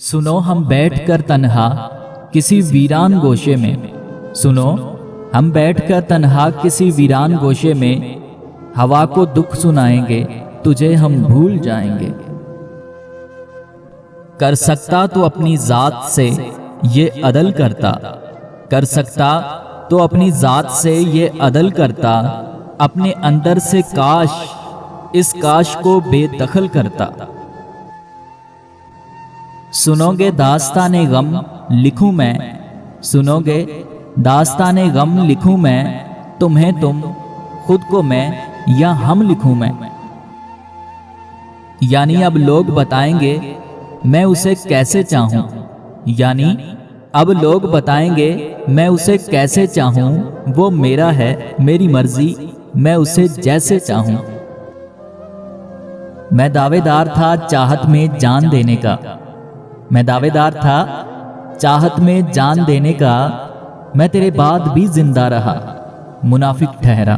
सुनो हम बैठकर तन्हा किसी वीरान गोशे में, सुनो हम बैठकर तन्हा किसी वीरान गोशे में, हवा को दुख सुनाएंगे तुझे हम भूल जाएंगे। कर सकता तो अपनी जात से ये अदल करता, कर सकता तो अपनी जात से ये अदल करता, अपने अंदर से काश इस काश को बेदखल करता। सुनोगे दास्ताने गम लिखूं मैं, सुनोगे दास्ताने गम लिखूं मैं, तुम्हें तुम खुद को मैं या हम लिखूं मैं। यानी अब लोग बताएंगे मैं उसे कैसे चाहूं, यानी अब लोग बताएंगे मैं उसे कैसे चाहूं, वो मेरा है मेरी मर्जी मैं उसे जैसे चाहूं। मैं दावेदार था चाहत में जान देने का, मैं दावेदार था चाहत में जान देने का, मैं तेरे बाद भी जिंदा रहा मुनाफिक ठहरा।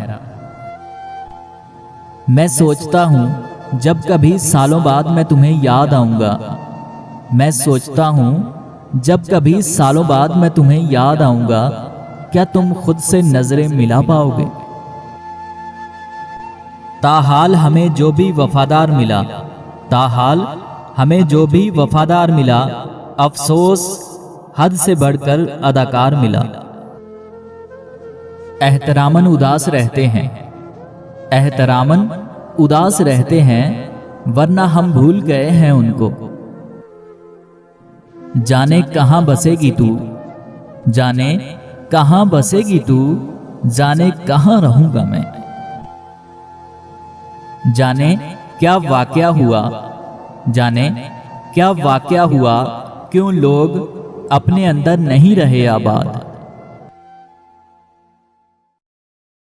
मैं सोचता हूं जब कभी सालों बाद मैं तुम्हें याद आऊंगा, मैं सोचता हूं जब कभी सालों बाद मैं तुम्हें याद आऊंगा, क्या तुम खुद से नजरें मिला पाओगे। ताहाल हमें जो भी वफादार मिला, ताहाल हमें जो भी वफादार मिला, अफसोस हद से बढ़कर अदाकार मिला। एहतरामन उदास रहते हैं, एहतरामन उदास रहते हैं, वरना हम भूल गए हैं उनको। जाने कहां बसेगी तू, जाने कहां बसेगी तू, जाने कहां रहूंगा मैं। जाने क्या वाकया हुआ, जाने क्या वाकया हुआ, क्यों लोग अपने अंदर नहीं रहे आबाद।